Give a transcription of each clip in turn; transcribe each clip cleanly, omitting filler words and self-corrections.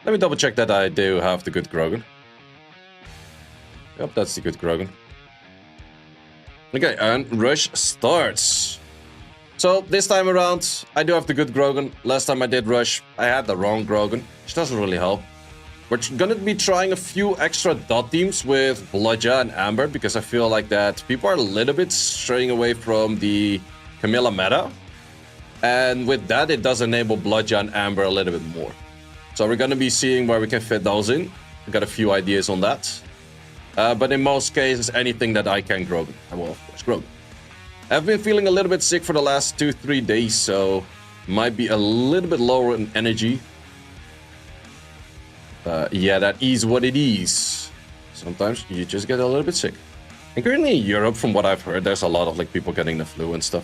Let me double check that I do have the good Grogan. Yep, that's the good Grogan. Okay, and rush starts. So this time around, I do have the good Grogan. Last time I did rush, I had the wrong Grogan, which doesn't really help. We're gonna be trying a few extra dot teams with Bludja and Amber because I feel like that people are a little bit straying away from the Camilla meta. And with that, it does enable Bludja and Amber a little bit more. So we're gonna be seeing where we can fit those in. I got a few ideas on that. But in most cases, anything that I can Grogan, I will of course Grogan. I've been feeling a little bit sick for the last 2-3 days, so might be a little bit lower in energy. Yeah, that is what it is. Sometimes you just get a little bit sick. And currently in Europe, from what I've heard, there's a lot of like people getting the flu and stuff.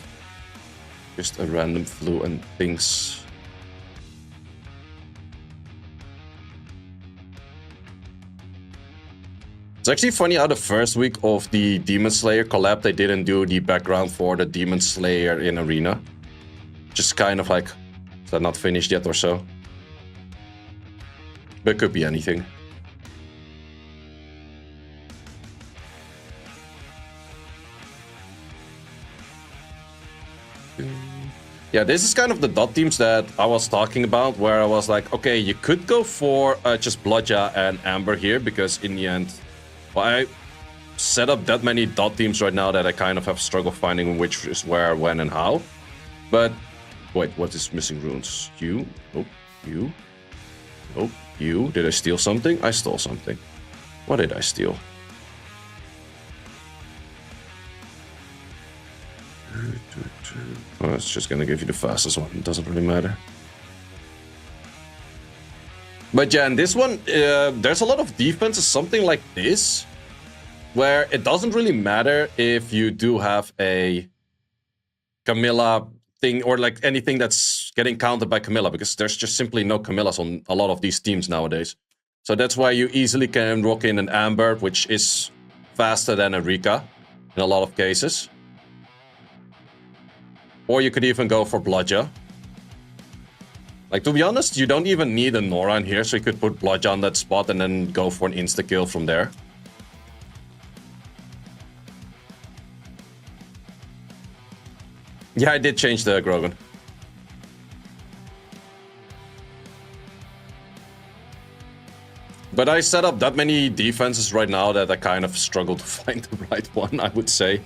Just a random flu and things. It's actually funny how the first week of the Demon Slayer collab, they didn't do the background for the Demon Slayer in Arena. Just kind of like, is that not finished yet or so? But it could be anything. Yeah, this is kind of the dot teams that I was talking about, where I was like, okay, you could go for just Bludja and Amber here, because in the end, well, I set up that many dot teams right now that I kind of have struggled finding which is where, when, and how. But, wait, what is missing runes? You? Nope. You? Nope. You? Did I steal something? I stole something. What did I steal? Oh, it's just gonna give you the fastest one. It doesn't really matter. But yeah, in this one, there's a lot of defenses, something like this, where it doesn't really matter if you do have a Camilla thing or like anything that's getting countered by Camilla, because there's just simply no Camillas on a lot of these teams nowadays. So that's why you easily can rock in an Amber, which is faster than a Rika in a lot of cases. Or you could even go for Bludja. Like, to be honest, you don't even need a Nora in here, so you could put Bludja on that spot and then go for an insta-kill from there. Yeah, I did change the Grogan. But I set up that many defenses right now that I kind of struggle to find the right one, I would say.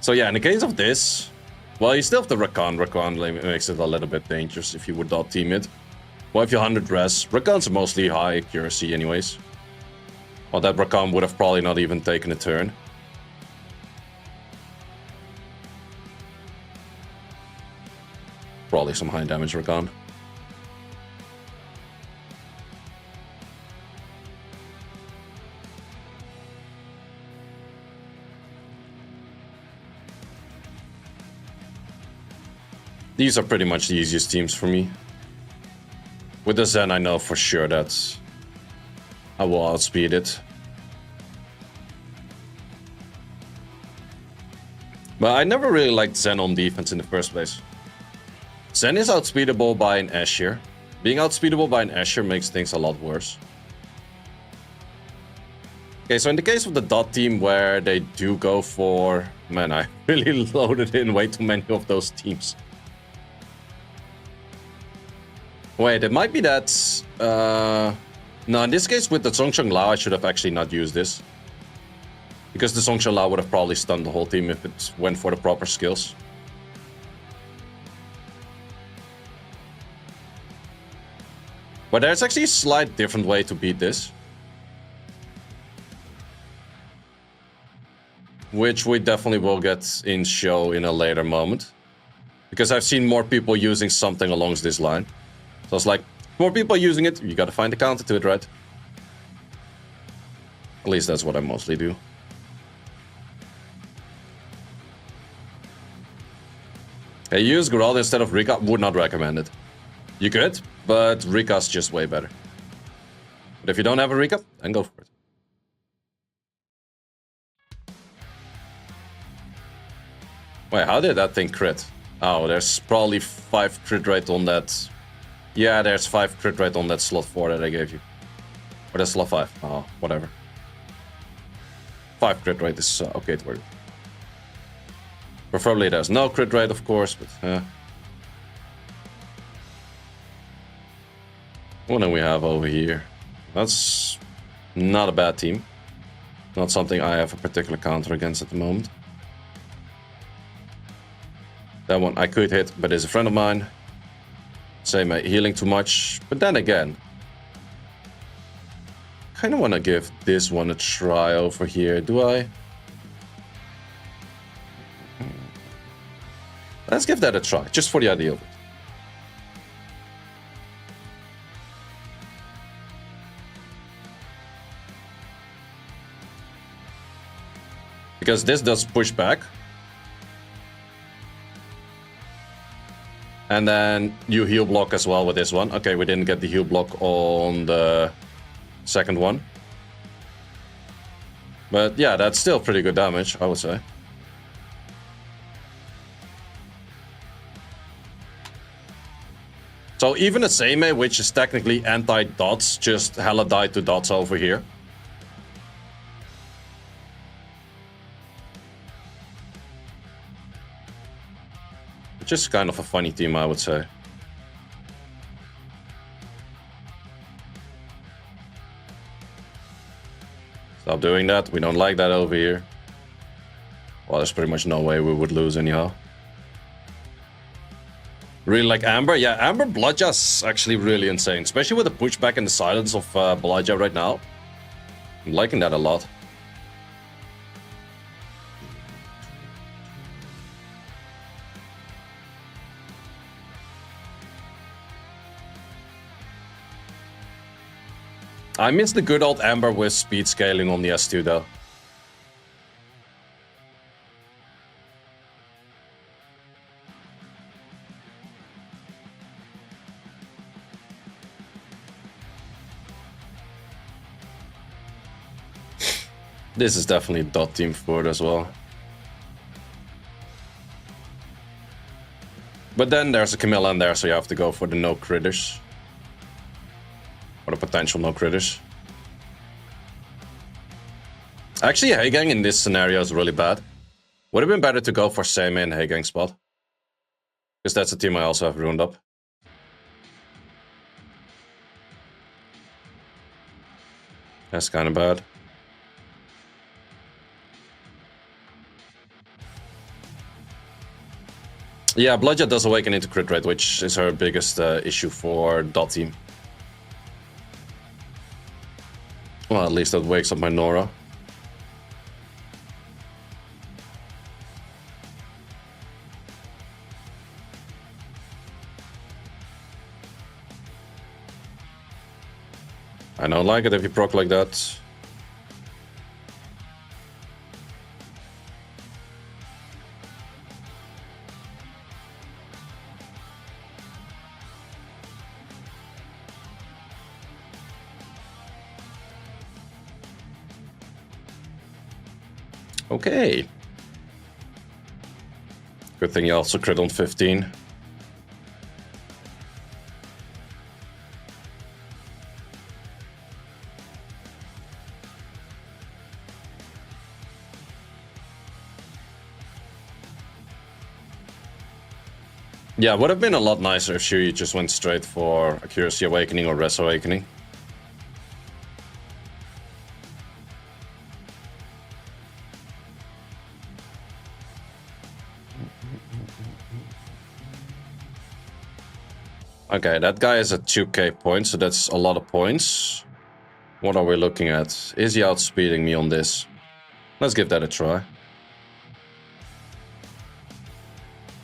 So yeah, in the case of this, well, you still have the Rakan. Rakan makes it a little bit dangerous if you would not team it. Well, if you 100 res, Rakan's mostly high accuracy anyways. Well, that Rakan would have probably not even taken a turn. Probably some high damage Rakan. These are pretty much the easiest teams for me. With the Zen, I know for sure that I will outspeed it. But I never really liked Zen on defense in the first place. Zen is outspeedable by an Asher. Being outspeedable by an Asher makes things a lot worse. Okay, so in the case of the dot team where they do go for... Man, I really loaded in way too many of those teams. Wait, it might be that... No, in this case with the Zhongsheng Lao, I should have actually not used this. Because the Zhongsheng Lao would have probably stunned the whole team if it went for the proper skills. But there's actually a slight different way to beat this. Which we definitely will get in show in a later moment. Because I've seen more people using something along this line. So it's like, more people using it, you gotta find the counter to it, right? At least that's what I mostly do. Hey, use Geralt instead of Rika, would not recommend it. You could, but Rika's just way better. But if you don't have a Rika, then go for it. Wait, how did that thing crit? Oh, there's probably 5 crit rate on that Yeah, there's 5 crit rate on that slot 4 that I gave you. Or that's slot 5. Oh, whatever. 5 crit rate is okay to work. Preferably there's no crit rate, of course, but what do we have over here? That's not a bad team. Not something I have a particular counter against at the moment. That one I could hit, but is a friend of mine. Same, healing too much. But then again, kind of want to give this one a try over here. Do I? Let's give that a try, just for the idea of it. Because this does push back. And then you heal block as well with this one. Okay, we didn't get the heal block on the second one. But yeah, that's still pretty good damage, I would say. So even a Seimei, which is technically anti-dots, just hella died to dots over here. Just kind of a funny team, I would say. Stop doing that. We don't like that over here. Well, there's pretty much no way we would lose anyhow. Really like Amber? Yeah, Amber Bludgeon's actually really insane. Especially with the pushback and the silence of Bludgeon right now. I'm liking that a lot. I miss the good old Amber with speed scaling on the S2 though. This is definitely dot team forward as well. But then there's a Camilla in there, so you have to go for the no critters. Or the potential no critters. Actually, Heigang in this scenario is really bad. Would have been better to go for Seimei in Heigang spot. Because that's a team I also have ruined up. That's kind of bad. Yeah, Bludgeon does awaken into crit rate, which is her biggest issue for dot team. Well, at least that wakes up my Nora. I don't like it if you proc like that. Okay. Good thing you also crit on 15. Yeah, would have been a lot nicer if she just went straight for Accuracy Awakening or Res Awakening. Okay, that guy is at 2k points, so that's a lot of points. What are we looking at? Is he outspeeding me on this? Let's give that a try.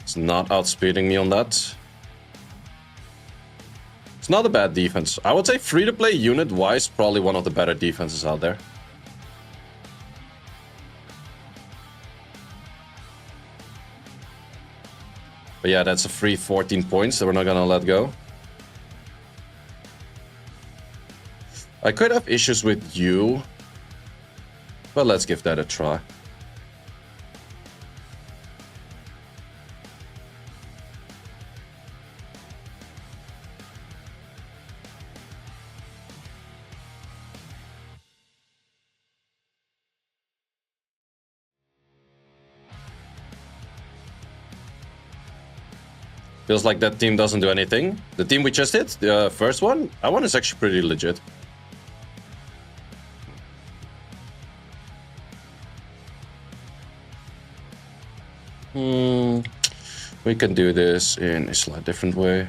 It's not outspeeding me on that. It's not a bad defense. I would say free-to-play unit-wise, probably one of the better defenses out there. But yeah, that's a free 14 points that we're not gonna let go. I could have issues with you, but let's give that a try. Feels like that team doesn't do anything. The team we just hit, the first one, that one is actually pretty legit. We can do this in a slightly different way.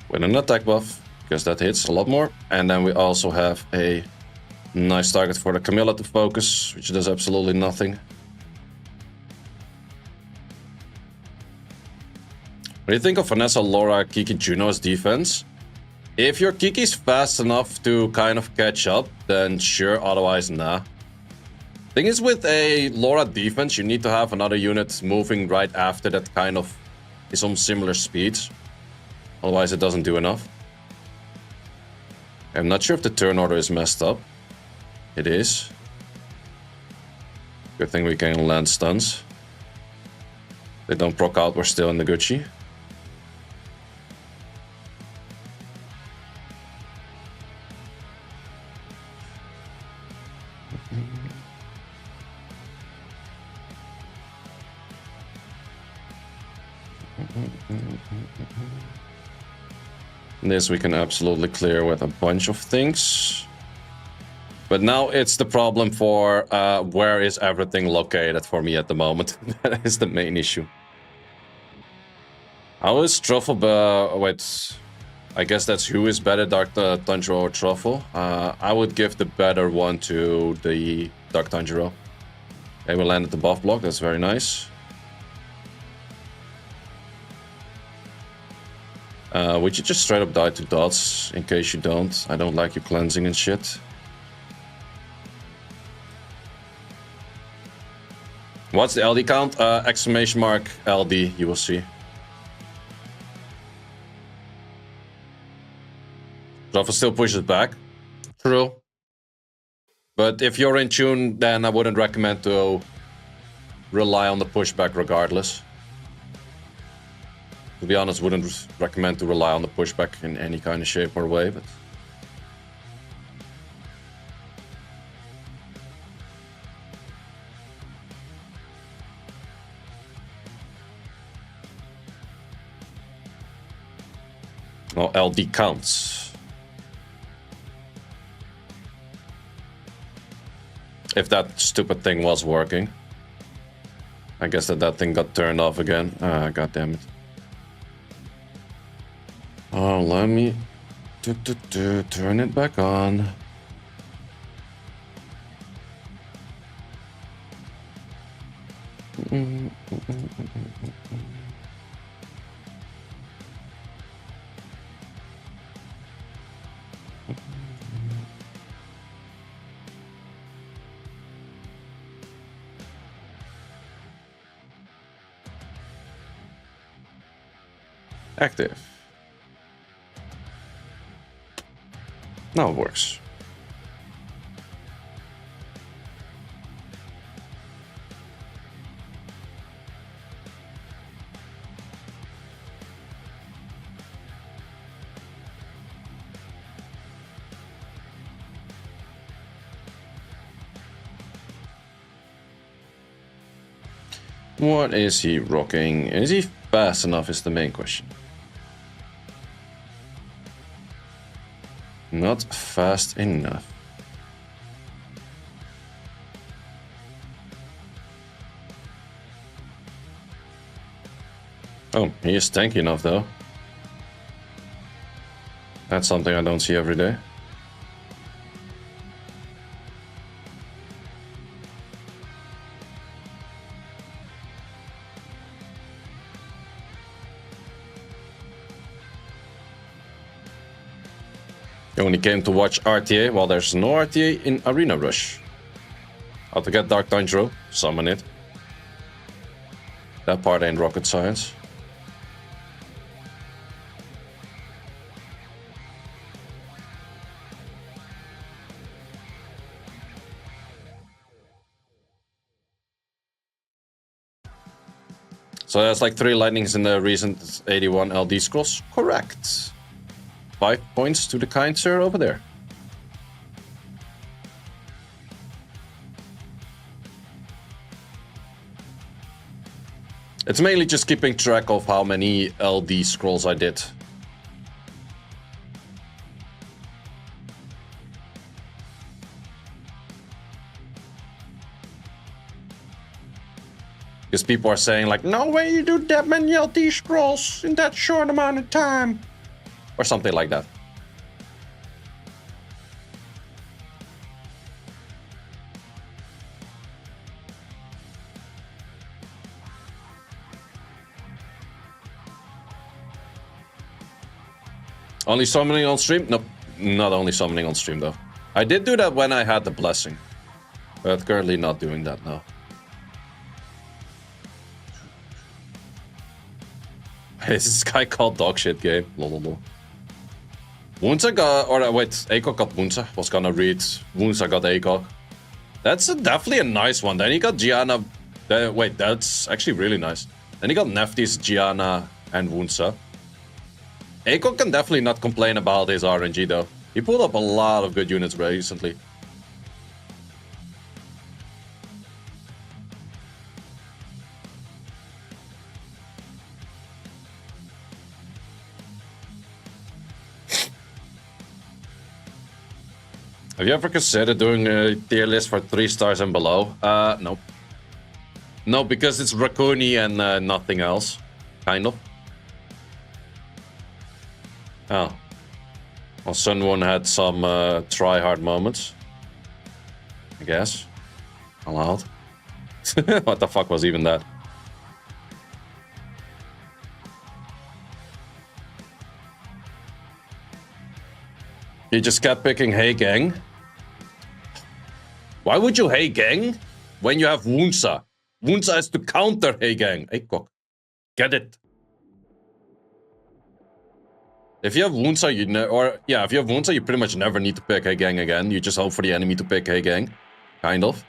With an attack buff, because that hits a lot more. And then we also have a nice target for the Camilla to focus, which does absolutely nothing. When you think of Vanessa, Laura, Kiki, Juno's defense, if your Kiki's fast enough to kind of catch up, then sure, otherwise nah. Thing is, with a Laura defense, you need to have another unit moving right after that kind of is on similar speeds. Otherwise, it doesn't do enough. I'm not sure if the turn order is messed up. It is. Good thing we can land stuns. They don't proc out, we're still in the Gucci. This we can absolutely clear with a bunch of things. But now it's the problem for where is everything located for me at the moment. That is the main issue. How is Truffle... wait, I guess that's who is better, Dark Tanjiro or Truffle. I would give the better one to the Dark Tanjiro. Okay, we landed the buff block, that's very nice. Would you just straight up die to dots? In case you don't. I don't like you cleansing and shit. What's the LD count? Exclamation mark LD, you will see. Truffle still pushes back. True. But if you're in tune, then I wouldn't recommend to rely on the pushback regardless. To be honest, wouldn't recommend to rely on the pushback in any kind of shape or way, but... Well, LD counts. If that stupid thing was working. I guess that thing got turned off again. God damn it. Oh, let me turn it back on. Active. Now it works. What is he rocking? Is he fast enough is the main question. Not fast enough. Oh, he is tanky enough though. That's something I don't see every day. You only came to watch RTA? Well, there's no RTA in Arena Rush. How to get Dark Tanjiro? Summon it. That part ain't rocket science. So there's like 3 lightnings in the recent 81 LD scrolls? Correct. 5 points to the kind sir over there. It's mainly just keeping track of how many LD scrolls I did. Because people are saying like, no way you do that many LD scrolls in that short amount of time. Or something like that. Only summoning on stream? Nope, not only summoning on stream though. I did do that when I had the blessing. But currently not doing that now. Is this guy called dog shit game? Lol. Woonsa got, or wait, Akok got Woonsa. Was gonna read Woonsa got Akok. That's definitely a nice one. Then he got Gianna. Wait, that's actually really nice. Then he got Nephthys, Gianna, and Woonsa. Akok can definitely not complain about his RNG though. He pulled up a lot of good units recently. Have you ever considered doing a tier list for 3 stars and below? Nope. No, because it's Raccoony and nothing else. Kind of. Oh. Well, Sunwon had some try-hard moments. I guess. Allowed. What the fuck was even that? You just kept picking Hey Gang. Why would you Hey Gang when you have Woonsa? Woonsa has to counter Hey Gang. Hey Kok. Get it. If you have Woonsa, if you have Woonsa, you pretty much never need to pick Hey Gang again. You just hope for the enemy to pick Hey Gang. Kind of.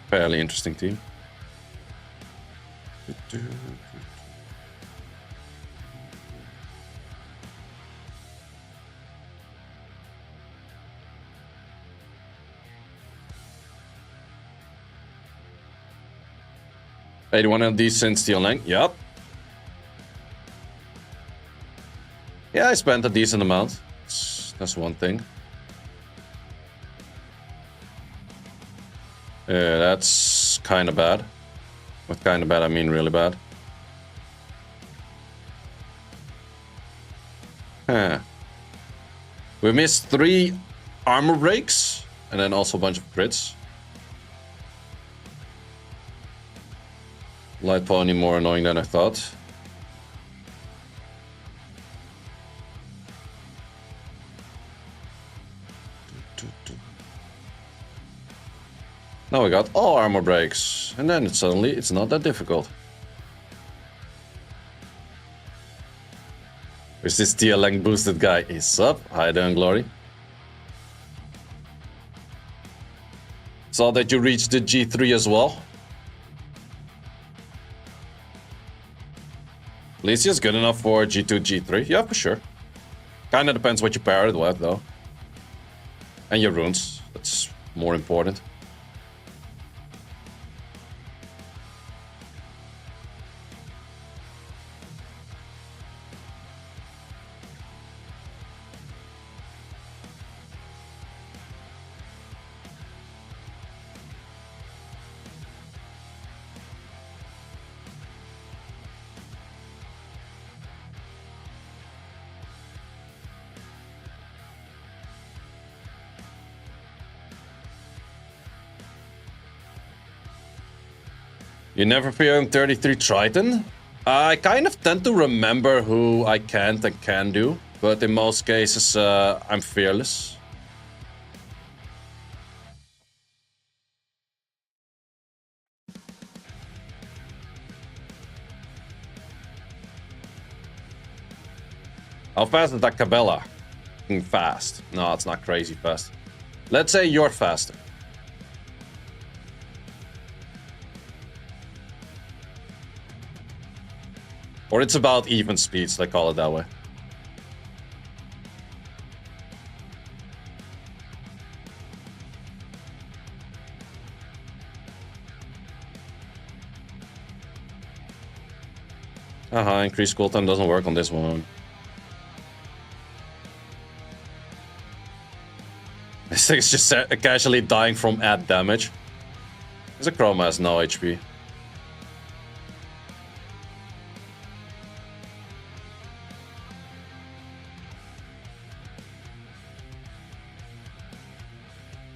Fairly interesting team. $81 of these since stealing. Yep. Yeah, I spent a decent amount. That's one thing. Yeah, that's kind of bad. With kind of bad, I mean really bad. Huh. We missed 3 armor breaks, and then also a bunch of crits. Light Pony more annoying than I thought. Now we got all armor breaks, and then suddenly it's not that difficult. Where's this TLang boosted guy? Is up? Hi there, Glory. Saw that you reached the G3 as well. Alicia's good enough for G2, G3. Yeah, for sure. Kinda depends what you pair it with, though. And your runes. That's more important. You never fear in 33 Triton? I kind of tend to remember who I can't and can do, but in most cases, I'm fearless. How fast is that Cabela? fucking fast. No, it's not crazy fast. Let's say you're faster. Or it's about even speeds, let's call it that way. Increased cooldown doesn't work on this one. This thing's just casually dying from add damage. There's a Chroma has no HP.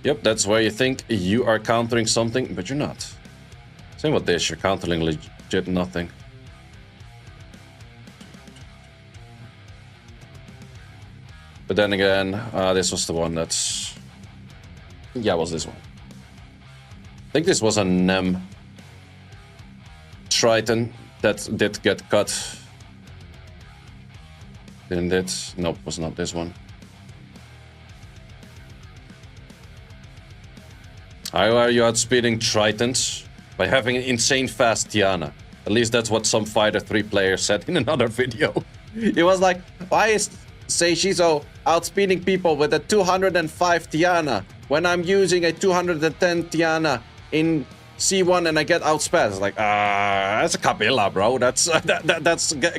Yep, that's where you think you are countering something, but you're not. Same with this, you're countering legit nothing. But then again, this was the one that's... Yeah, it was this one. I think this was a Nem Triton that did get cut. Didn't it? Nope, was not this one. How are you outspeeding Tritons? By having an insane fast Tiana. At least that's what some Fighter 3 player said in another video. He was like, why is Seiishizo outspeeding people with a 205 Tiana when I'm using a 210 Tiana in C1 and I get outsped? It's like, that's a Kabila, bro. That's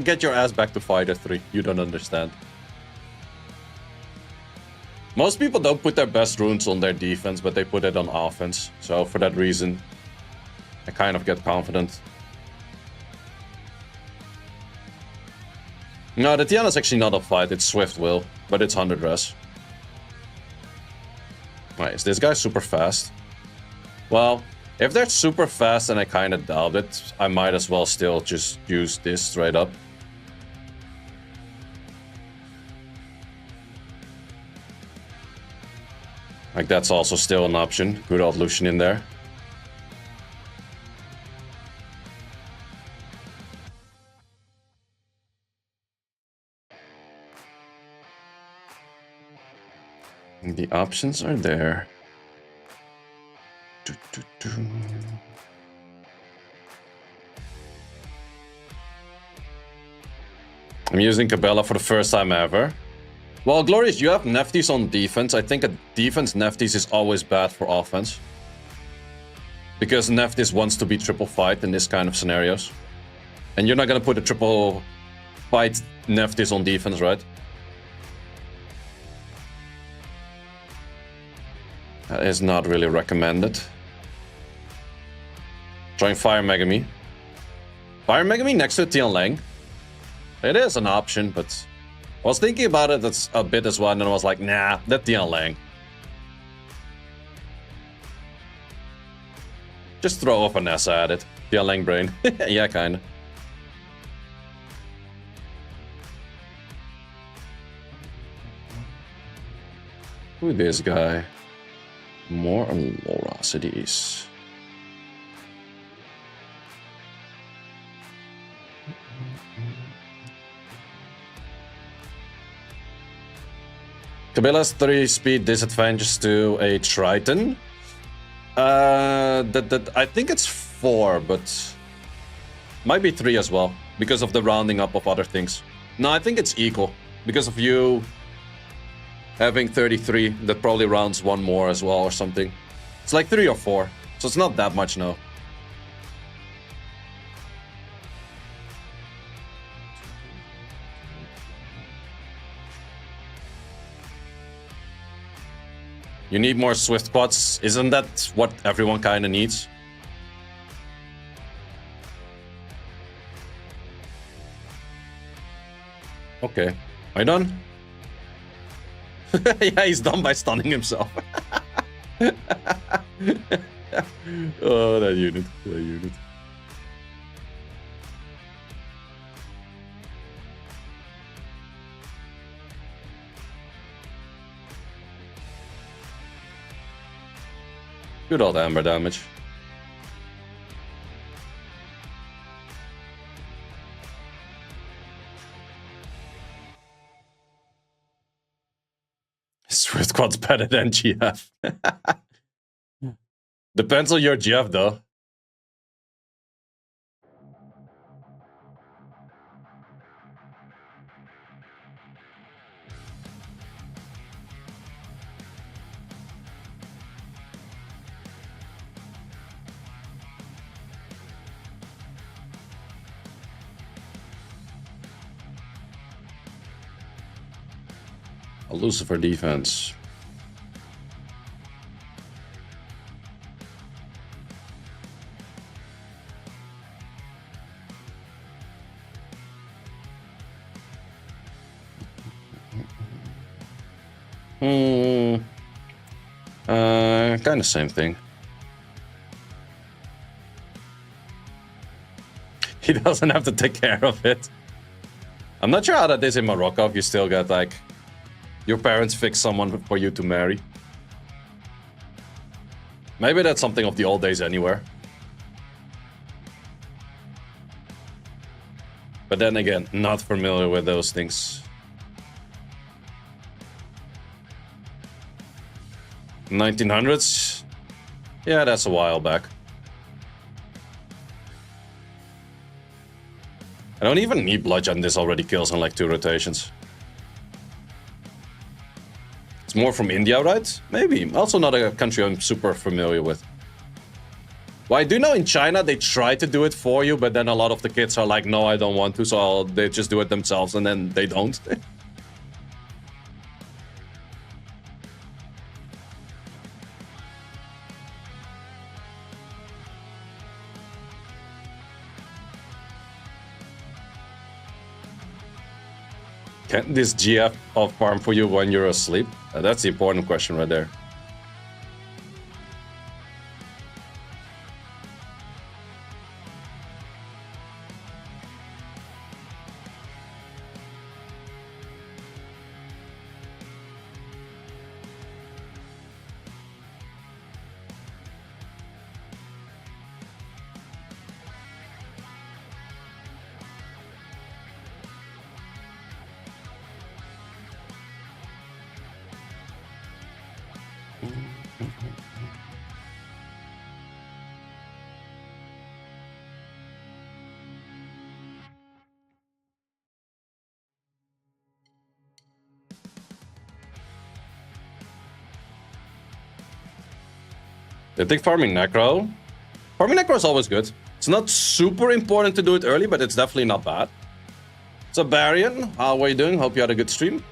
get your ass back to Fighter 3. You don't understand. Most people don't put their best runes on their defense, but they put it on offense. So for that reason, I kind of get confident. No, the Tiana's actually not a fight, it's Swift Will, but it's 100 res. Right, is this guy super fast? Well, if they're super fast, and I kind of doubt it, I might as well still just use this straight up. Like, that's also still an option. Good old Lucian in there. The options are there. I'm using Cabela for the first time ever. Well, Glorious, you have Nefties on defense. I think a defense Nefties is always bad for offense. Because Neftis wants to be triple fight in this kind of scenarios. And you're not gonna put a triple fight Neftis on defense, right? That is not really recommended. Trying Fire Megami. Fire Megami next to Tian Lang. It is an option, but... I was thinking about it that's a bit as well, and then I was like, nah, that Tian Lang. Just throw a Vanessa at it. Tian Lang brain. Yeah, kinda. Who is this guy? More Lorosities. Cabella's 3-speed disadvantage to a Triton. I think it's 4, but might be 3 as well because of the rounding up of other things. No, I think it's equal because of you having 33. That probably rounds 1 more as well or something. It's like 3 or 4, so it's not that much, no. You need more swift quads. Isn't that what everyone kind of needs? Okay. Am I done? Yeah, he's done by stunning himself. Oh, that unit. That unit. Good old amber damage. Swift Quad's better than GF. Depends on your GF though. A Lucifer defense. Kind of same thing. He doesn't have to take care of it. I'm not sure how that is in Morocco if you still get like your parents fix someone for you to marry. Maybe that's something of the old days anywhere. But then again, not familiar with those things. 1900s? Yeah, that's a while back. I don't even need bludgeon, this already kills in like 2 rotations. It's more from India, right? Maybe. Also not a country I'm super familiar with. Well, I do know in China they try to do it for you, but then a lot of the kids are like, no, I don't want to, so they just do it themselves, and then they don't. Can this GF off farm for you when you're asleep? That's the important question right there. I think farming Necro. Farming Necro is always good. It's not super important to do it early, but it's definitely not bad. So Barian, how are you doing? Hope you had a good stream.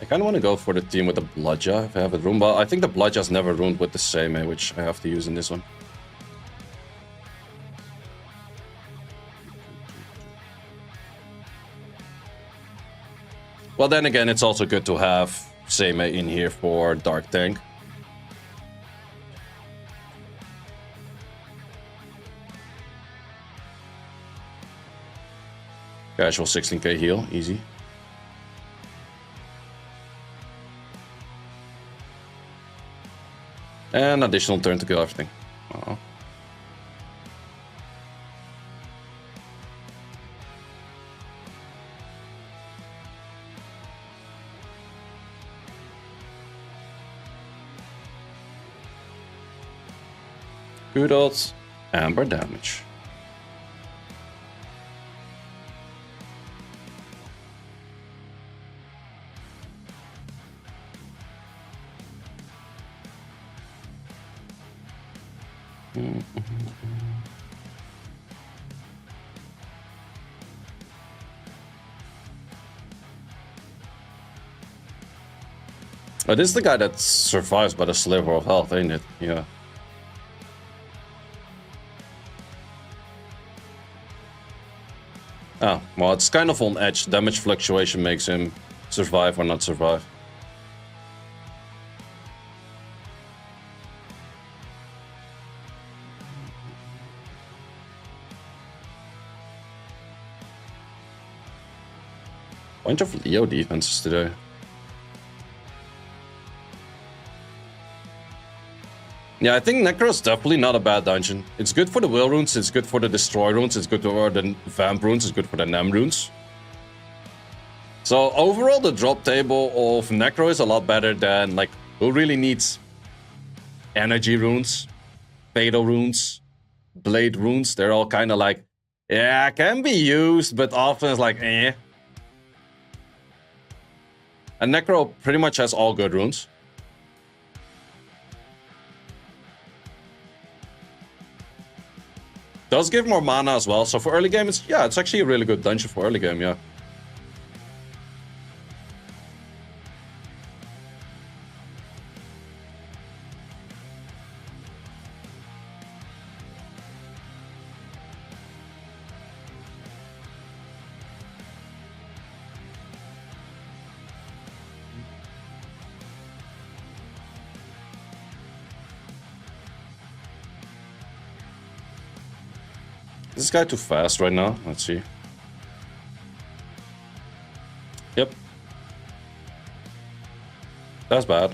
I kind of want to go for the team with the Bludja if I have a room, but I think the Bludja's never ruined with the Seimei, which I have to use in this one. Well, then again, it's also good to have Seimei in here for Dark Tank. Casual 16k heal, easy. And additional turn to kill everything. Uh-oh. Good odds, amber damage. Oh, this is the guy that survives by the sliver of health, ain't it? Yeah. Oh, well, it's kind of on edge. Damage fluctuation makes him survive or not survive. Bunch of Leo defenses today. Yeah, I think Necro's definitely not a bad dungeon. It's good for the Will runes, it's good for the Destroy runes, it's good for the Vamp runes, it's good for the Nem runes. So overall, the drop table of Necro is a lot better than, like, who really needs energy runes, fatal runes, blade runes? They're all kind of like, yeah, can be used, but often it's like, eh. And Necro pretty much has all good runes. Does give more mana as well, so for early game, it's actually a really good dungeon for early game, yeah. Is this guy too fast right now? Let's see. Yep. That's bad.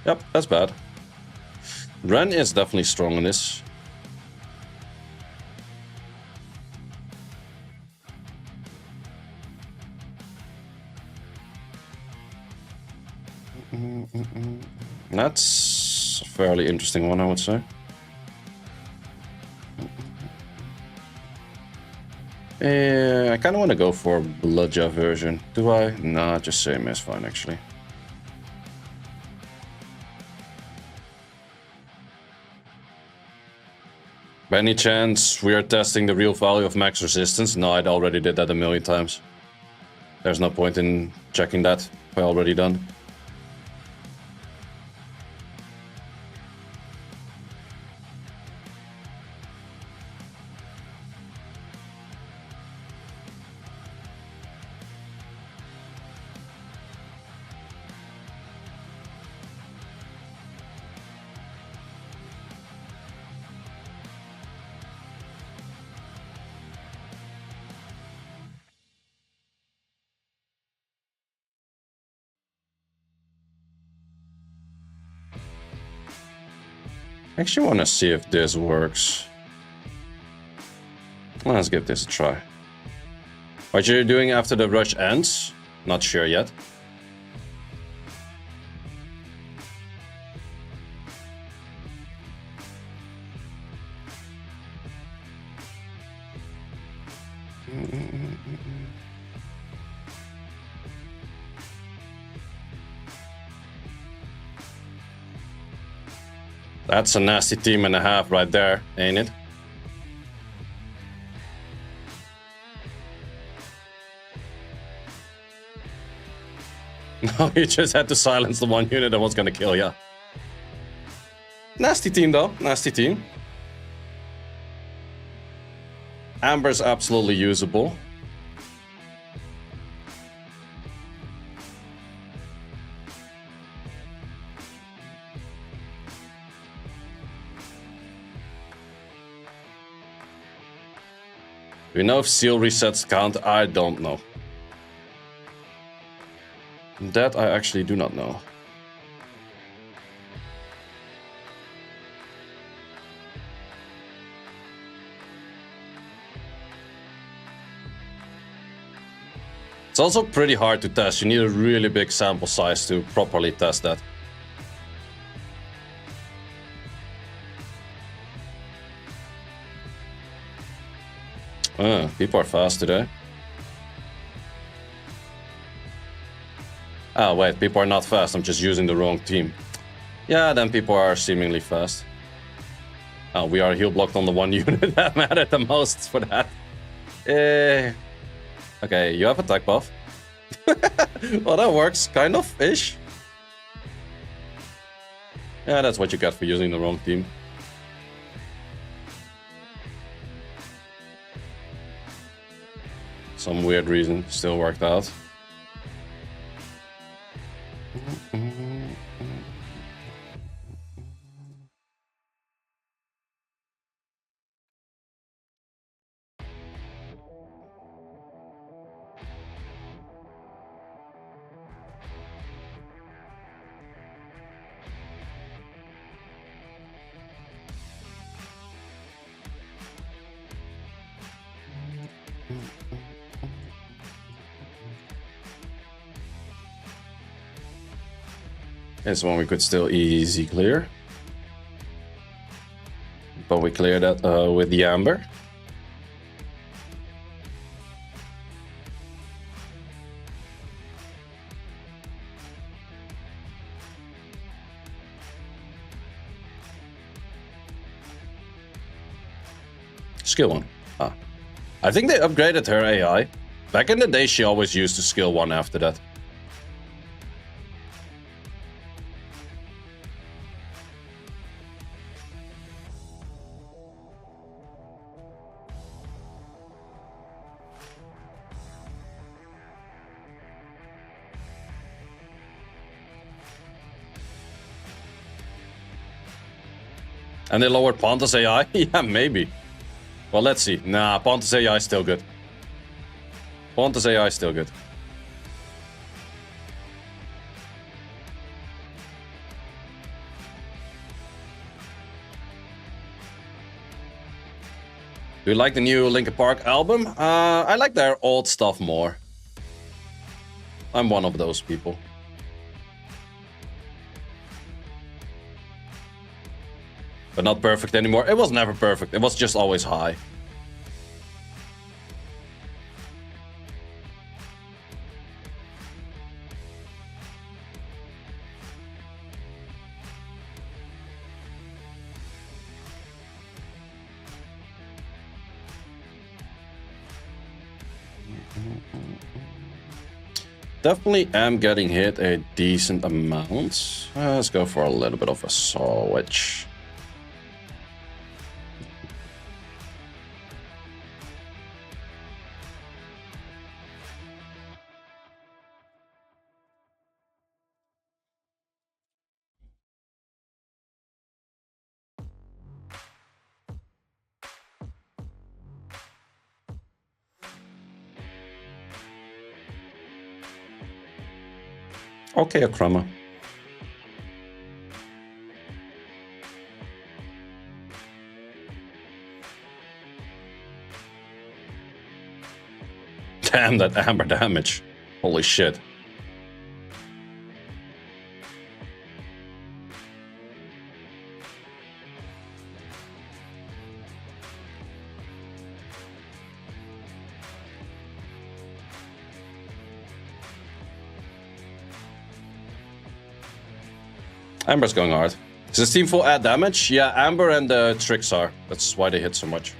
Yep, that's bad. Ren is definitely strong in this. That's a fairly interesting one, I would say. I kind of want to go for Bloodja version. Do I? Nah, just same is fine, actually. By any chance, we are testing the real value of max resistance? No, I already did that a million times. There's no point in checking that. I already done. I actually want to see if this works. Let's give this a try. What you're doing after the rush ends? Not sure yet. That's a nasty team and a half right there, ain't it? No, you just had to silence the one unit that was gonna kill ya. Nasty team though, nasty team. Amber's absolutely usable. Do we know if seal resets count? I don't know. That I actually do not know. It's also pretty hard to test. You need a really big sample size to properly test that. People are fast today. Oh wait, people are not fast. I'm just using the wrong team. Yeah, then people are seemingly fast. Oh, we are heal blocked on the one unit that mattered the most for that. Okay, you have attack buff. Well, that works, kind of-ish. Yeah, that's what you get for using the wrong team. Some weird reason, still worked out. This one we could still easy clear. But we clear that with the Amber. Skill 1. Ah. I think they upgraded her AI. Back in the day, she always used the skill 1 after that. And they lowered Ponta's AI? Yeah, maybe. Well, let's see. Nah, Ponta's AI is still good. Ponta's AI is still good. Do you like the new Linkin Park album? I like their old stuff more. I'm one of those people. But not perfect anymore. It was never perfect. It was just always high. Definitely am getting hit a decent amount. Let's go for a little bit of a switch. Okay, a crummer. Damn, that amber damage. Holy shit. Amber's going hard. Is this team full add damage? Yeah, Amber and the Tricks are. That's why they hit so much.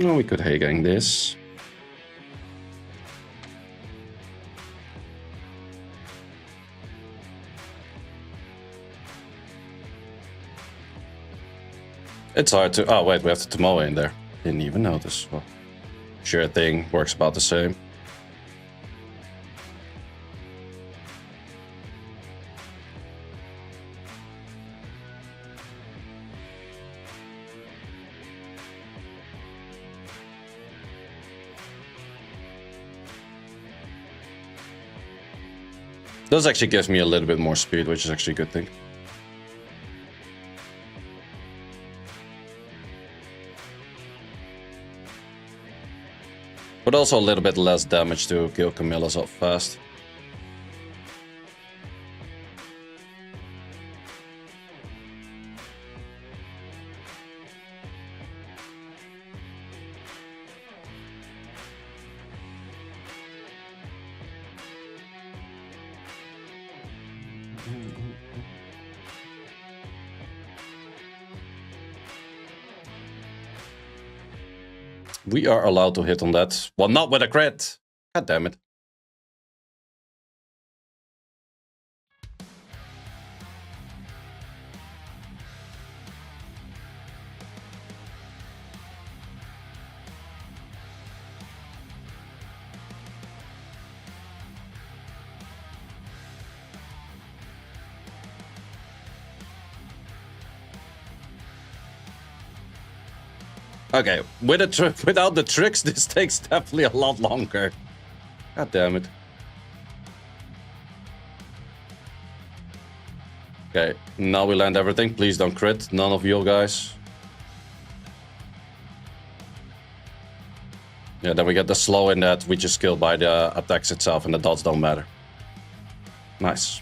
We could Hagang this. It's hard to... Oh, wait, we have the Tomoe in there. Didn't even notice. Well, sure thing. Works about the same. This actually gives me a little bit more speed, which is actually a good thing. But also a little bit less damage to kill Camilla's off fast. We are allowed to hit on that. Well, not with a crit. God damn it. Okay, without the tricks, this takes definitely a lot longer. God damn it. Okay, now we land everything. Please don't crit. None of you guys. Yeah, then we get the slow in that we just kill by the attacks itself and the dots don't matter. Nice.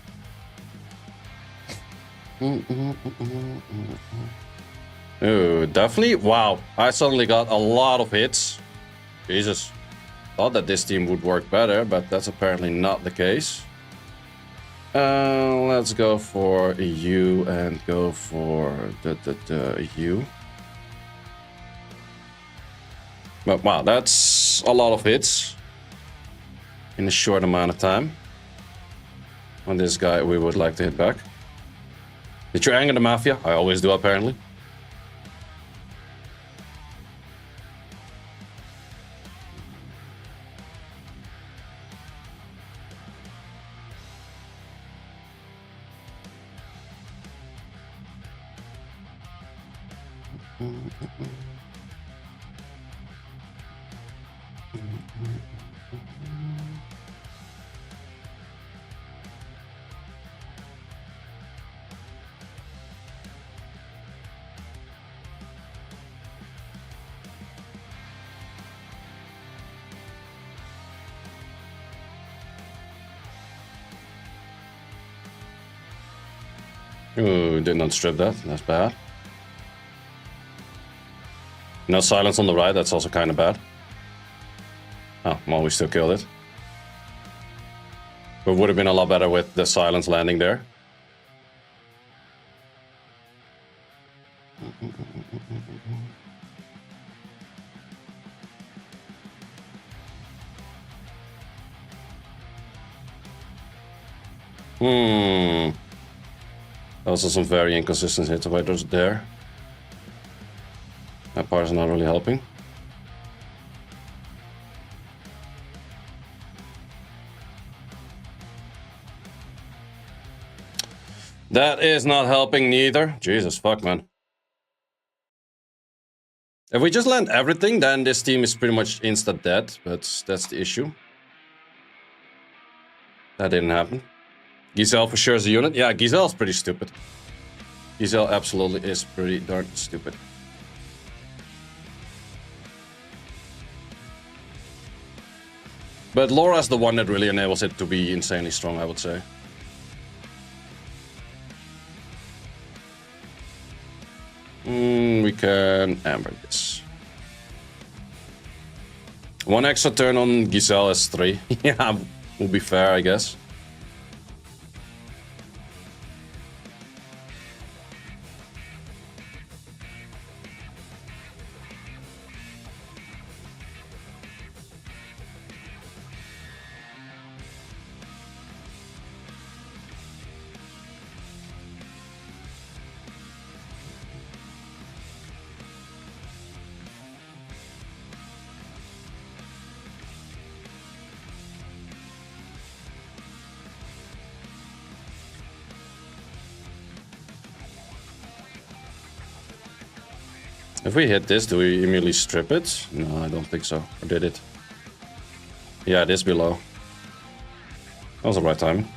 Ooh, definitely. Wow, I suddenly got a lot of hits. Jesus. Thought that this team would work better, but that's apparently not the case. Let's go for you and go for the you. But wow, that's a lot of hits in a short amount of time. On this guy, we would like to hit back. Did you anger the Mafia? I always do, apparently. Ooh, did not strip that. That's bad. No silence on the right. That's also kind of bad. Oh, well, we still killed it. But would have been a lot better with the silence landing there. Also some very inconsistent hit avoiders there. That part is not really helping. That is not helping neither. Jesus fuck, man. If we just land everything, then this team is pretty much instant dead, but that's the issue. That didn't happen. Giselle for sure is a unit. Yeah, Giselle's pretty stupid. Giselle absolutely is pretty darn stupid. But Laura's the one that really enables it to be insanely strong, I would say. We can amber this. One extra turn on Giselle is 3. Yeah, will be fair, I guess. If we hit this, do we immediately strip it? No, I don't think so. Or did it? Yeah, it is below. That was the right timing.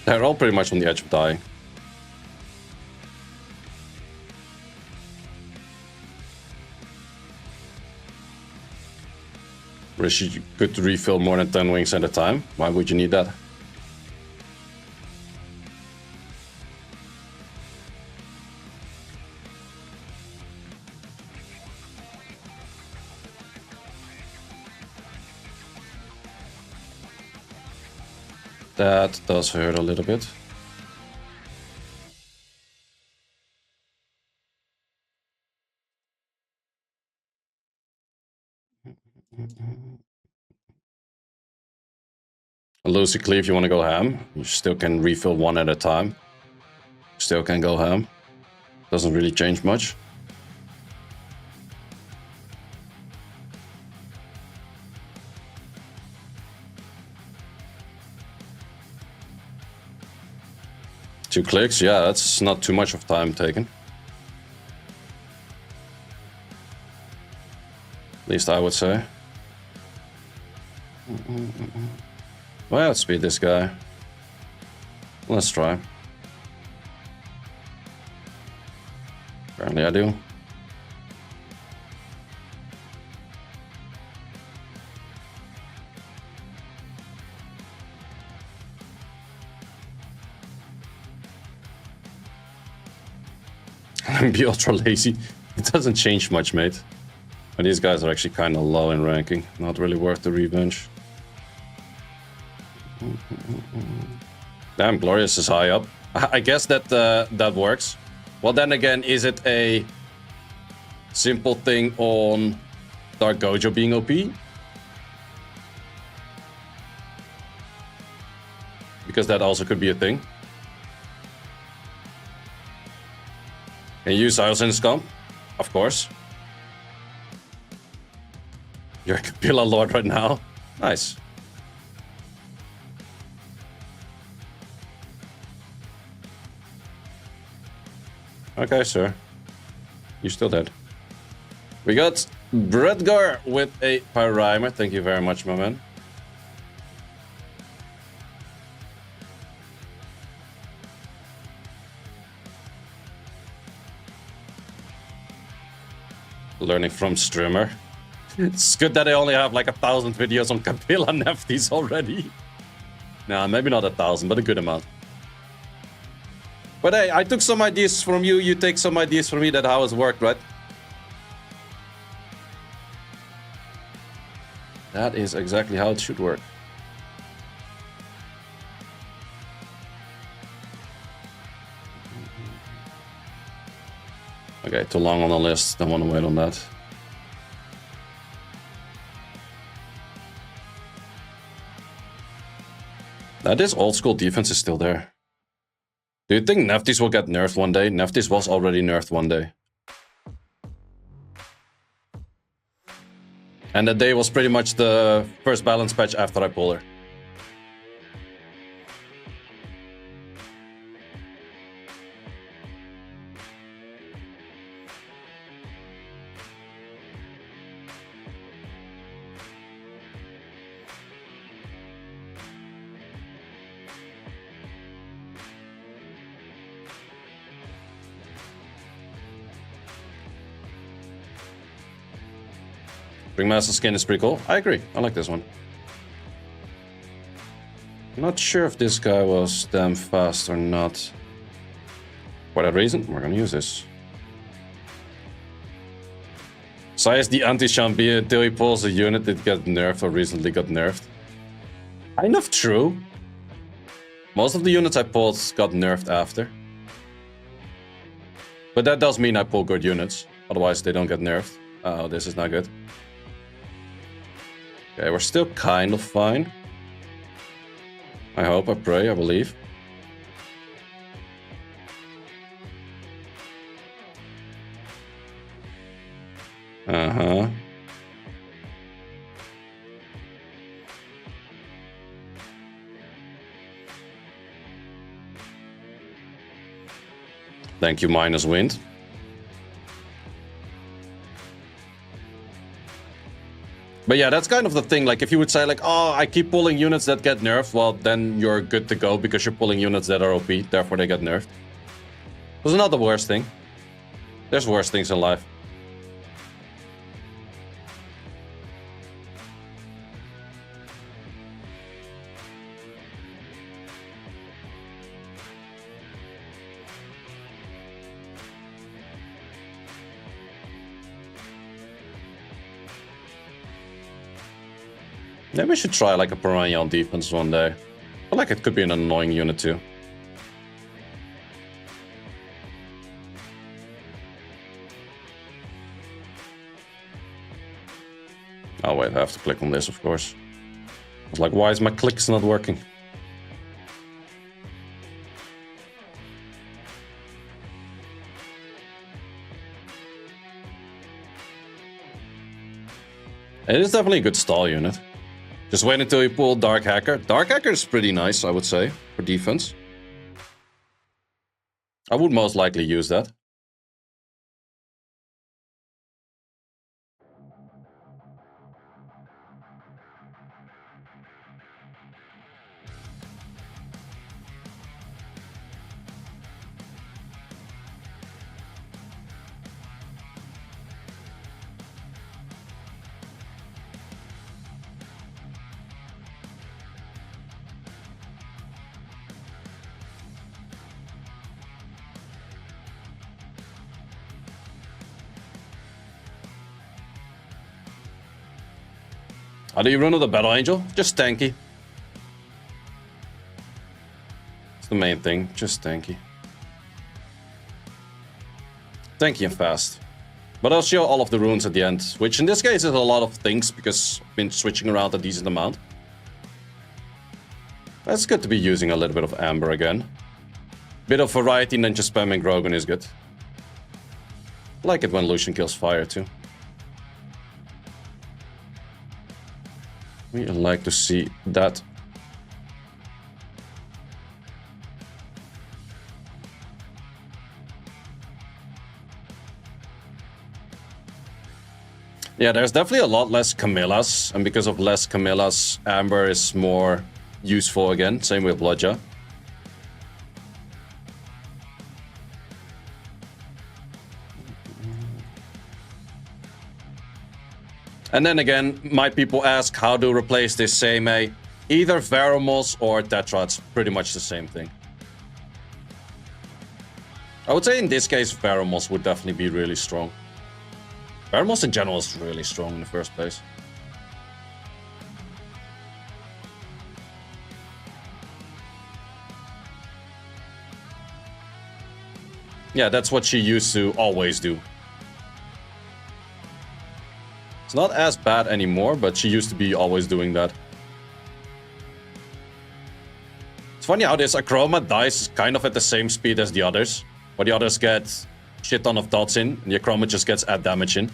They're all pretty much on the edge of dying. Wish you could refill more than 10 wings at a time. Why would you need that? That does hurt a little bit. A Lucy Cleave, you want to go ham. You still can refill one at a time. Still can go ham. Doesn't really change much. Two clicks, yeah, that's not too much of time taken. At least I would say. Well, let's beat this guy. Let's try. Apparently I do. Be ultra lazy. It doesn't change much, mate. And these guys are actually kind of low in ranking. Not really worth the revenge. Damn, Glorious is high up. I guess that that works. Well, then again, is it a simple thing on Dark Gojo being OP? Because that also could be a thing. Can you use Seiishizo comp? Of course. You're a Capilla Lord right now. Nice. Okay, sir. You're still dead. We got Bredgar with a Pyrimer. Thank you very much, my man. Learning from streamer. It's good that I only have like 1,000 videos on Capilla Nefties already. Nah, maybe not 1,000, but a good amount. But hey, I took some ideas from you, you take some ideas from me. That's how it's worked, right? That is exactly how it should work. Okay, too long on the list. Don't want to wait on that. This old school defense is still there. Do you think Nefties will get nerfed one day? Nefties was already nerfed one day. And that day was pretty much the first balance patch after I pulled her. Ringmaster skin is pretty cool. I agree. I like this one. Not sure if this guy was damn fast or not. For that reason, we're gonna use this. Sai is the anti-champion until he pulls a unit that got nerfed or recently got nerfed. Kind of true. Most of the units I pulled got nerfed after. But that does mean I pull good units. Otherwise they don't get nerfed. Oh, this is not good. Okay, we're still kind of fine. I hope, I pray, I believe. Uh-huh. Thank you, minus wind. But yeah, that's kind of the thing. Like, if you would say, like, oh, I keep pulling units that get nerfed, well, then you're good to go because you're pulling units that are OP, therefore they get nerfed. It's not the worst thing. There's worse things in life. Maybe we should try like a Piranha on defense one day. I feel like it could be an annoying unit too. Oh wait, I have to click on this, of course. I was like, why is my clicks not working? It is definitely a good stall unit. Just wait until you pull Dark Hacker. Dark Hacker is pretty nice, I would say, for defense. I would most likely use that. How do you run with the Battle Angel? Just tanky. It's the main thing, just tanky. Tanky and fast. But I'll show all of the runes at the end, which in this case is a lot of things because I've been switching around a decent amount. It's good to be using a little bit of Amber again. Bit of variety and then just spamming Grogan is good. I like it when Lucian kills fire too. We like to see that. Yeah, there's definitely a lot less Camillas, and because of less Camillas, Amber is more useful again. Same with Bludja. And then again, my people ask how to replace this Seimei. Either Varamos or Tetra, it's pretty much the same thing. I would say in this case, Varamos would definitely be really strong. Varamos in general is really strong in the first place. Yeah, that's what she used to always do. It's not as bad anymore, but she used to be always doing that. It's funny how this Akroma dies kind of at the same speed as the others. Where the others get shit ton of dots in, and the Akroma just gets add damage in.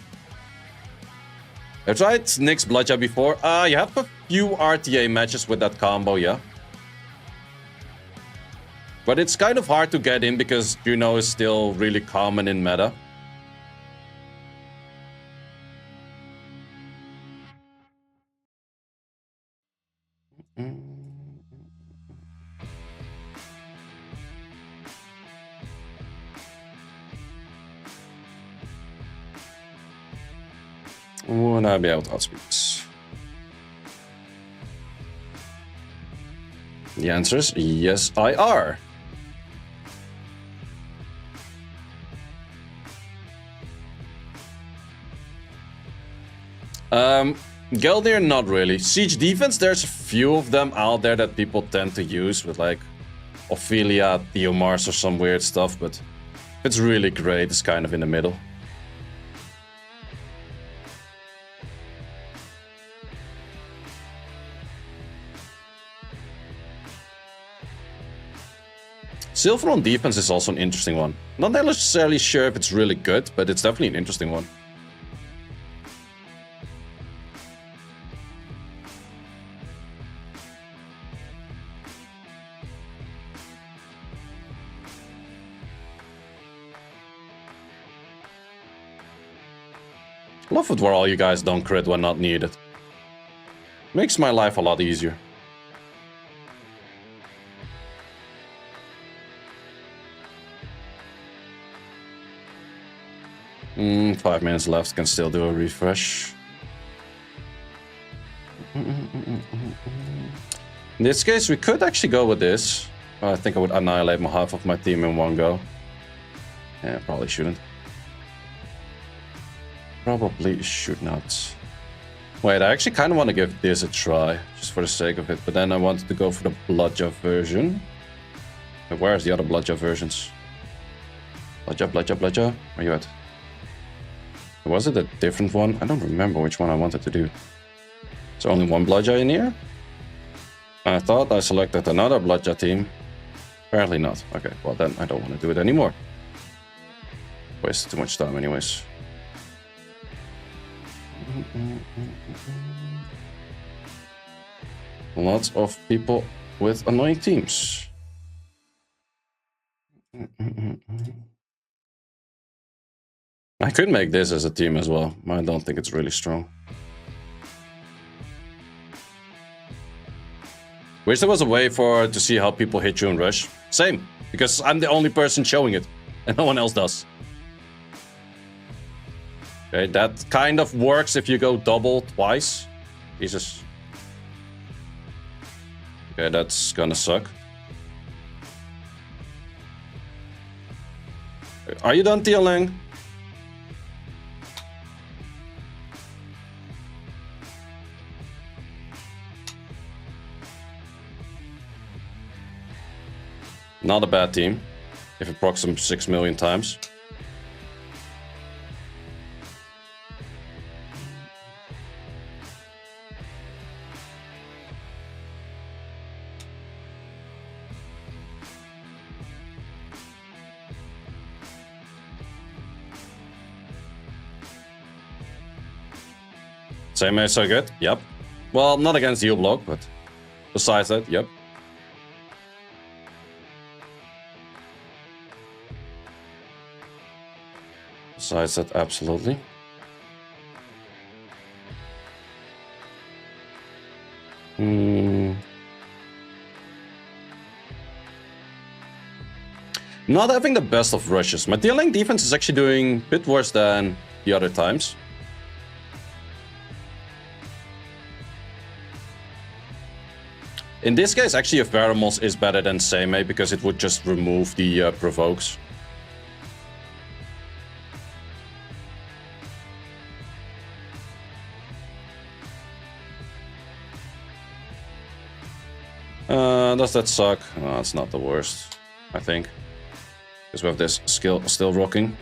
I've tried Nyx Bludja before. You have a few RTA matches with that combo, yeah. But it's kind of hard to get in because Juno is still really common in meta. Would I be able to outspeed this? The answer is yes, I are. Geldir, not really. Siege defense, there's a few of them out there that people tend to use with like Ophelia, Theomars or some weird stuff, but if it's really great, it's kind of in the middle. Silver on defense is also an interesting one. Not necessarily sure if it's really good, but it's definitely an interesting one. Love it where all you guys don't crit when not needed. Makes my life a lot easier. Mm, 5 minutes left, can still do a refresh. In this case, we could actually go with this. I think I would annihilate half of my team in one go. Yeah, probably shouldn't. Probably should not. Wait, I actually kind of want to give this a try, just for the sake of it. But then I wanted to go for the Bludja version. But where's the other Bludja versions? Bludja, Bludja, Bludja. Where you at? Was it a different one? I don't remember which one I wanted to do. Is there only one Bludja in here? I thought I selected another Bloodjet team. Apparently not. Okay, well then I don't want to do it anymore. Wasted too much time anyways. Lots of people with annoying teams. I could make this as a team as well. I don't think it's really strong. Wish there was a way to see how people hit you in Rush. Same, because I'm the only person showing it, and no one else does. Okay, that kind of works if you go double twice. Jesus. Okay, that's gonna suck. Are you done dealing? Not a bad team, if it procs them 6 million times. Same as so good, yep. Well, not against the block, but besides that, yep. Besides that, absolutely. Not having the best of rushes. My dealing defense is actually doing a bit worse than the other times. In this case, actually, a Pheromones is better than Seimei because it would just remove the provokes. Does that suck? No, it's not the worst, I think. Because we have this skill still rocking.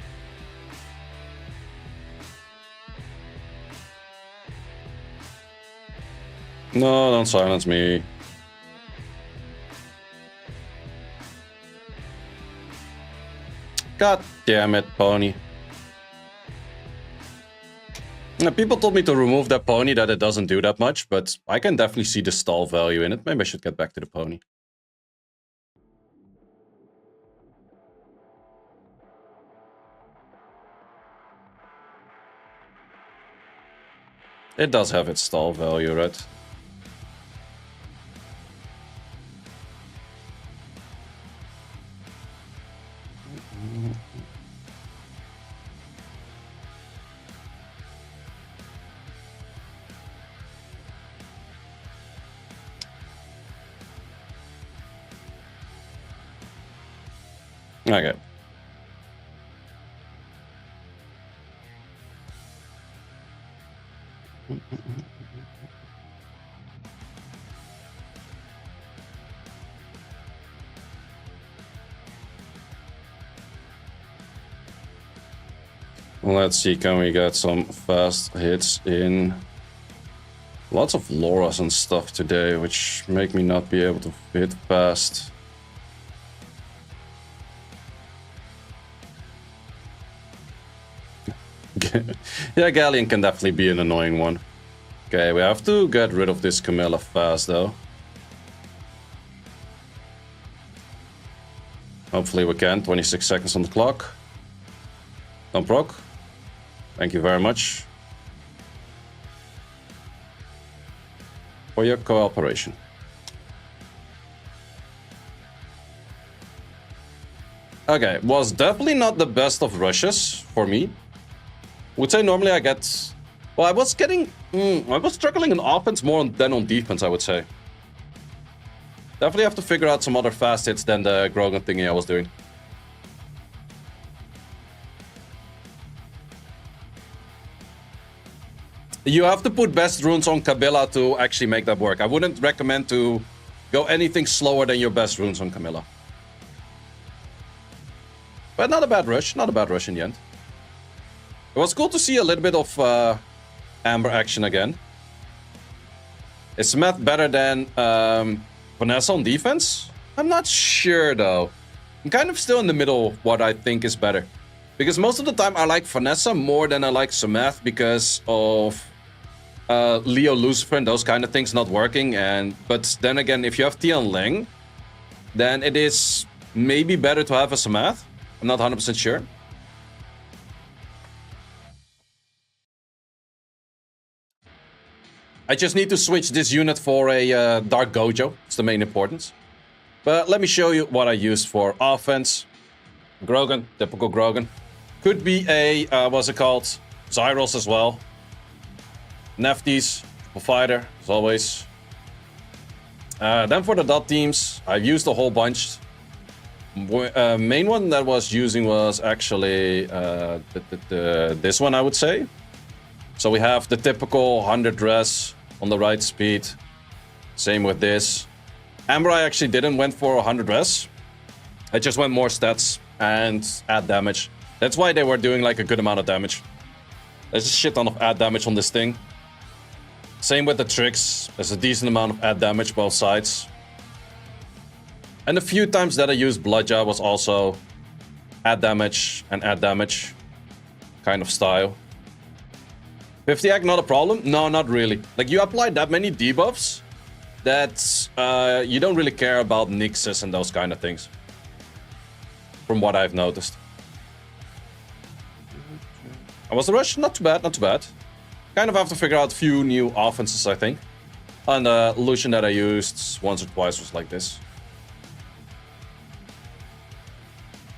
No, don't silence me. God damn it, pony. People told me to remove that pony, that it doesn't do that much, but I can definitely see the stall value in it. Maybe I should get back to the pony. It does have its stall value, right? Okay. Let's see, can we get some fast hits in? Lots of Lauras and stuff today, which make me not be able to hit fast. Yeah, Galleon can definitely be an annoying one. Okay, we have to get rid of this Camilla fast, though. Hopefully we can. 26 seconds on the clock. Don't proc. Thank you very much for your cooperation. Okay, was definitely not the best of rushes for me. Would say normally I get... Well, I was getting... I was struggling on offense more than on defense, I would say. Definitely have to figure out some other fast hits than the Grogan thingy I was doing. You have to put best runes on Camilla to actually make that work. I wouldn't recommend to go anything slower than your best runes on Camilla. But not a bad rush. Not a bad rush in the end. It was cool to see a little bit of Amber action again. It's math better than finesse on defense? I'm not sure though. I'm kind of still in the middle what I think is better. Because most of the time I like finesse more than I like Sameth because of Leo Lucifer and those kind of things not working. But then again, if you have Tian Ling, then it is maybe better to have a Sameth. I'm not 100% sure. I just need to switch this unit for a Dark Gojo. It's the main importance. But let me show you what I used for offense. Grogan, typical Grogan. Could be a, what's it called? Zyros as well. Nefties, fighter, as always. Then for the dot teams, I've used a whole bunch. Main one that was using was actually this one, I would say. So we have the typical 100 res on the right speed. Same with this. Amber I actually didn't went for 100 res. I just went more stats and add damage. That's why they were doing like a good amount of damage. There's a shit ton of add damage on this thing. Same with the tricks. There's a decent amount of add damage both sides. And the few times that I used Bludja was also add damage and add damage kind of style. 50 act not a problem? No, not really. Like you apply that many debuffs that you don't really care about Nixes and those kind of things. From what I've noticed. And was the rush? Not too bad, not too bad. Kind of have to figure out a few new offenses, I think. And the Lucian that I used once or twice was like this.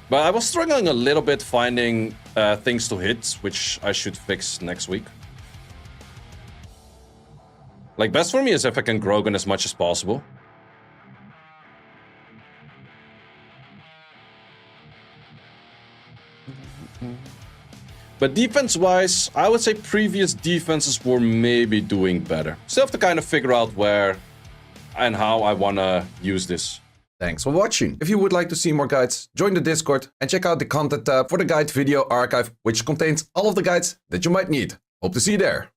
But I was struggling a little bit finding things to hit, which I should fix next week. Like, best for me is if I can Grogan as much as possible. But defense-wise, I would say previous defenses were maybe doing better. Still have to kind of figure out where and how I want to use this. Thanks for watching. If you would like to see more guides, join the Discord and check out the content tab for the guide video archive, which contains all of the guides that you might need. Hope to see you there.